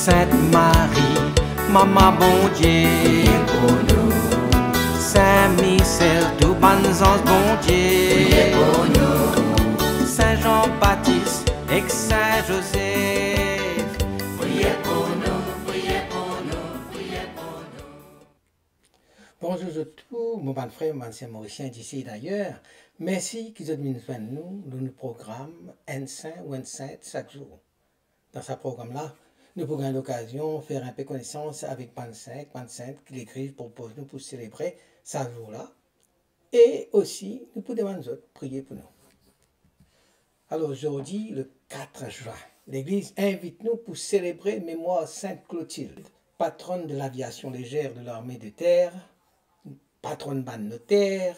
Sainte Marie, Maman bon Dieu, pour nous. Saint Michel, tout bon ange bon Dieu, pour nous. Saint Jean-Baptiste et Saint Joseph, priez pour nous, priez pour nous, priez pour nous. Bonjour à tous, mon bon frère, mon ancien mauricien d'ici et d'ailleurs. Merci qu'ils ont mis nous dans le programme Un Saint ou Un Sainte chaque jour. Dans ce programme-là, nous pourrons l'occasion de faire un peu connaissance avec Ban Sainte qui l'écrivent pour nous pour célébrer ce jour-là. Et aussi, nous pouvons demander aux autres prier pour nous. Alors aujourd'hui, le 4 juin, l'Église invite nous pour célébrer mémoire Sainte Clotilde, patronne de l'aviation légère de l'armée de terre, patronne ban notaire,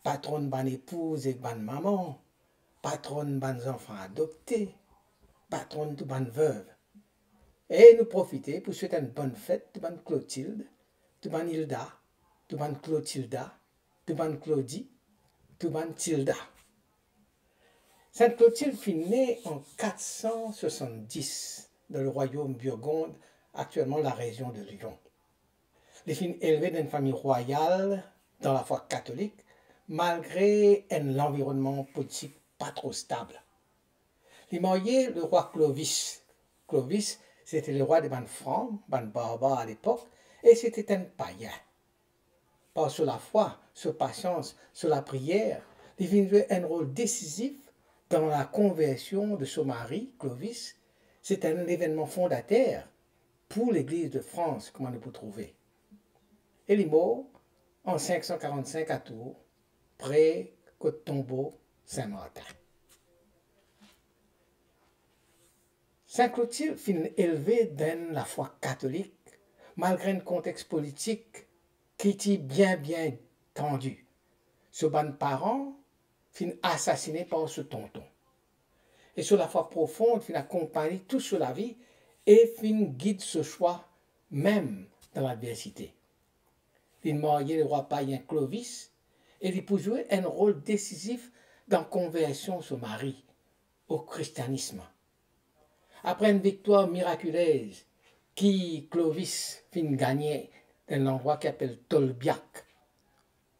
patronne ban épouse et ban maman, patronne ban enfants adoptés, patronne de ban veuve. Et nous profiter pour souhaiter une bonne fête de ban Clotilde, de ban Hilda, de ban Clotilda, de ban Claudie, de ban Tilda. Sainte Clotilde fut née en 470 dans le royaume burgonde, actuellement la région de Lyon. Elle fut élevée dans une famille royale dans la foi catholique, malgré l'environnement politique pas trop stable. Il mariait le roi Clovis. Clovis, c'était le roi des ban francs, ban barbares à l'époque, et c'était un païen. Par sur la foi, sur patience, sur la prière, il vint jouer un rôle décisif dans la conversion de son mari, Clovis. C'est un événement fondateur pour l'Église de France, comme on peut trouver. Elle est morte en 545 à Tours, près du tombeau Saint-Martin. Saint Clotilde fut élevée dans la foi catholique, malgré un contexte politique qui était bien tendu. Ses parents furent assassinés par ce tonton. Et sur la foi profonde, fut accompagné tout sur la vie et fut guide ce choix, même dans l'adversité. Il marié le roi païen Clovis et il peut jouer un rôle décisif dans la conversion de son mari au christianisme. Après une victoire miraculeuse qui Clovis fit gagner dans l'endroit qu'il appelle Tolbiac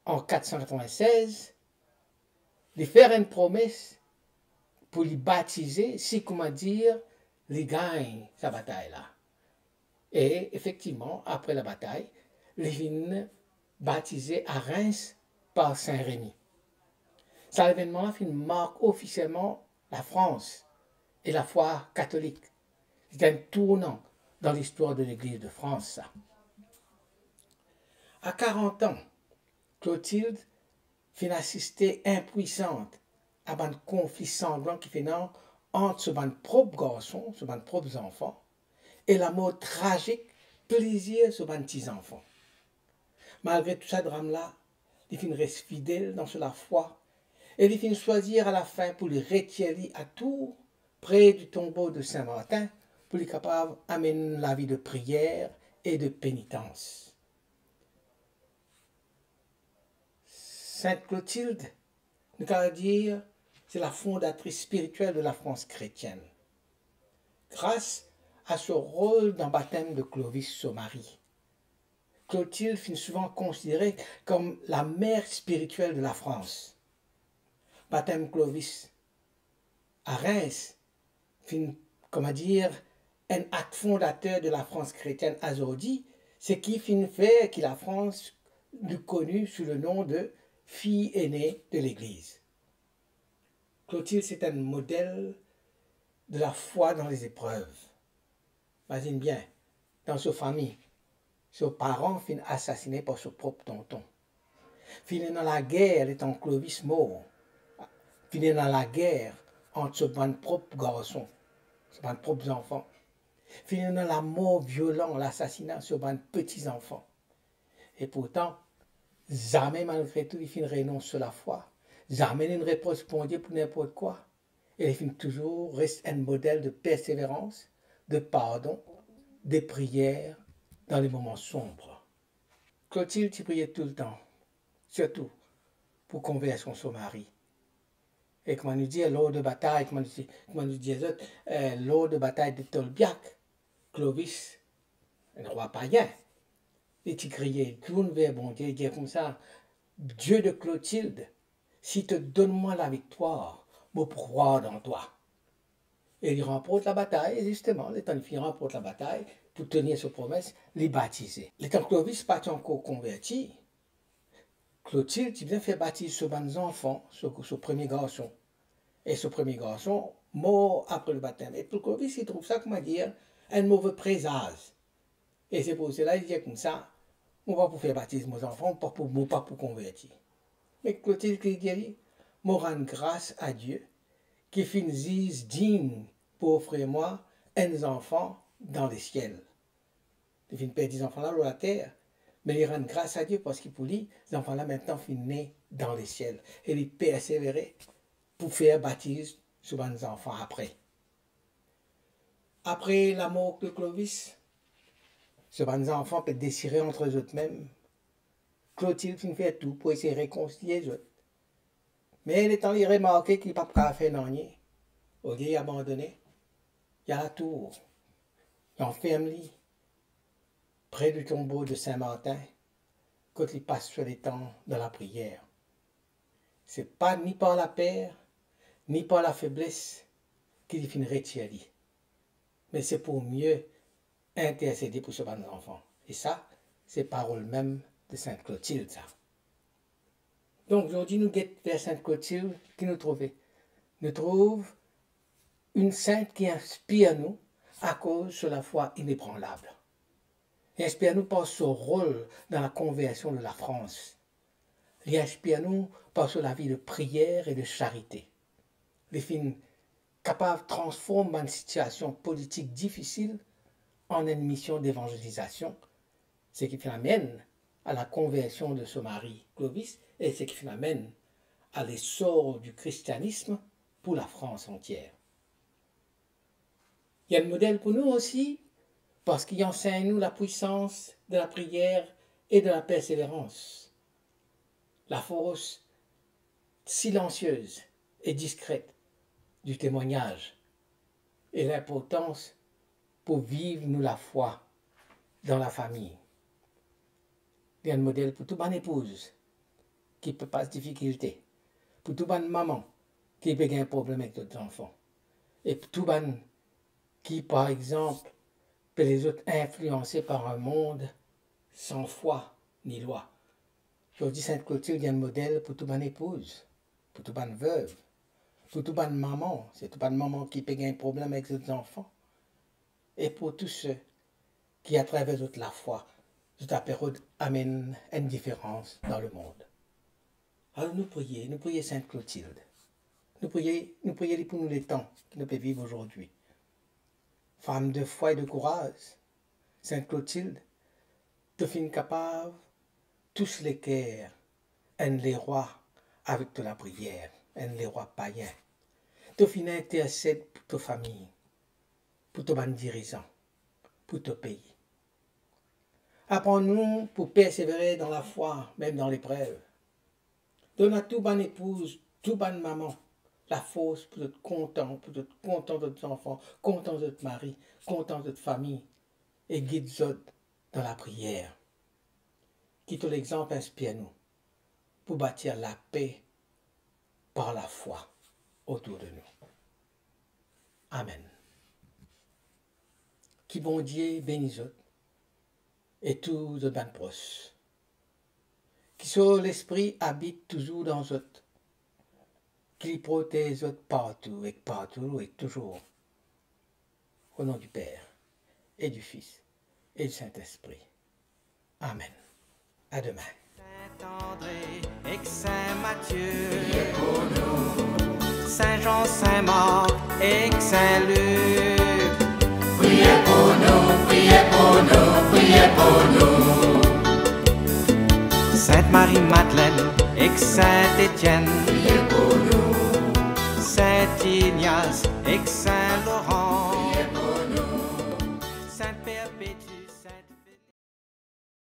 en 496, il fait une promesse pour lui baptiser, si comment dire, il gagne sa bataille-là. Et effectivement, après la bataille, il est baptisé à Reims par Saint-Rémy. Cet événement-là marque officiellement la France et la foi catholique. C'est un tournant dans l'histoire de l'Église de France, ça. À 40 ans, Clotilde fit assister impuissante à un conflit sanglant qui fait entre ce propre garçon, ce propres enfants, et la mort tragique, plaisir sur ses petits-enfants. Malgré tout ce drame-là, il fit rester fidèle dans la foi, et il fit choisir à la fin pour le retirer à Tours, près du tombeau de Saint-Martin, pour être capable d'amener la vie de prière et de pénitence. Sainte Clotilde, nous allons dire, c'est la fondatrice spirituelle de la France chrétienne. Grâce à ce rôle dans le baptême de Clovis, son mari, Clotilde fut souvent considérée comme la mère spirituelle de la France. Baptême Clovis à Reims fut, comment dire, un acte fondateur de la France chrétienne aujourd'hui, ce qui fit faire que la France fut connue sous le nom de fille aînée de l'Église. Clotilde, c'est un modèle de la foi dans les épreuves. Imagine bien, dans sa famille, ses parents furent assassinés par son propre tonton. Furent dans la guerre, étant Clovis mort. Furent dans la guerre entre ses propres garçons, ses propres enfants. Furent dans la mort violente, l'assassinat sur ses petits-enfants. Et pourtant, jamais malgré tout, il finit renoncer sur la foi. Jamais il ne répondait pour n'importe quoi. Et il finit toujours reste un modèle de persévérance, de pardon, de prière dans les moments sombres. Clotilde priait tout le temps, surtout pour conversion son mari. Et comme on nous dit, lors de bataille, comme on nous dit les autres, lors de bataille de Tolbiac, Clovis, un roi païen, et il criait, tourne vers bon Dieu, il dit comme ça, Dieu de Clotilde, si te donne-moi la victoire, moi pour croire dans toi. Et il remporte la bataille, et justement, le temps qu'il remporte la bataille, pour tenir sa promesse, les baptiser. Le temps que Clovis pas encore converti, Clotilde, il vient faire baptiser ce bon enfant, ce premier garçon. Et ce premier garçon, mort après le baptême. Et pour Clovis, il trouve ça, comment dire, un mauvais présage. Et c'est pour cela qu'il dit comme ça, on va pour faire baptiser mes enfants, pas pour convertir. Mais Clotilde, il dit, moi rends grâce à Dieu, qui finit digne pour offrir moi un enfant dans les ciels. Il finit perdre des enfants là sur la terre, mais il rend grâce à Dieu parce qu'il pour lui, les enfants là maintenant finissent nés dans les ciels. Et il persévérait pour faire baptise sur les enfants après. Après la mort de Clovis, ce bon enfants peuvent désirer entre eux-mêmes. Clotilde fait tout pour essayer de réconcilier les autres. Mais il est temps de remarquer qu'il n'a pas fait rien. Au lieu d'abandonner, il y a la tour. Il enferme lui près du tombeau de Saint-Martin quand il passe sur les temps de la prière. Ce n'est pas ni par la peur, ni par la faiblesse qu'il finit retirer. Mais c'est pour mieux intercéder pour ce bon enfant. Et ça, c'est parole même de Sainte Clotilde, ça. Donc aujourd'hui, nous guettons vers Sainte Clotilde qui nous trouve. Nous trouve une sainte qui inspire nous à cause de la foi inébranlable. Elle inspire nous par son rôle dans la conversion de la France. Elle inspire nous par sa vie de prière et de charité. Les films capables de transformer une situation politique difficile en une mission d'évangélisation, ce qui amène à la conversion de son mari Clovis et ce qui amène à l'essor du christianisme pour la France entière. Il y a un modèle pour nous aussi, parce qu'il enseigne nous la puissance de la prière et de la persévérance, la force silencieuse et discrète du témoignage et l'importance pour vivre nous la foi dans la famille. Il y a un modèle pour toute bonne épouse qui peut passer difficulté, pour toute bonne maman qui peut avoir un problème avec d'autres enfants, et pour tout bonne qui, par exemple, peut les autres influencés par un monde sans foi ni loi. Aujourd'hui, Sainte Clotilde il y a un modèle pour toute bonne épouse, pour toute bonne veuve, pour toute bonne maman, c'est toute bonne maman qui peut avoir un problème avec d'autres enfants, et pour tous ceux qui, à travers toute la foi, toute la période amène une différence dans le monde. Alors nous prions Sainte Clotilde. Nous prions pour nous les temps que nous pouvons vivre aujourd'hui. Femme de foi et de courage, Sainte Clotilde, tu finis capable, tous les cœurs, les rois avec de la prière, les rois païens. Tu finis intercède pour ta famille, pour ton dirigeant, pour ton pays. Apprends-nous pour persévérer dans la foi, même dans l'épreuve. Donne à tout bonne épouse, tout bonne maman, la force pour être content de tes enfants, content de ton mari, content de ta famille, et guide-les dans la prière. Quitte l'exemple, inspire-nous pour bâtir la paix par la foi autour de nous. Amen. Qui bon Dieu bénisse et tous les bonnes proches. Qui sur l'esprit habite toujours dans eux, qui protège partout et toujours. Au nom du Père et du Fils et du Saint-Esprit. Amen. À demain. Saint-André et Saint-Matthieu, priez pour nous. Saint-Jean, Saint-Marc et Saint-Luc, priez pour nous, priez pour nous, priez pour nous. Sainte-Marie-Madeleine et Saint-Étienne, priez pour nous. Saint-Ignace et Saint-Laurent,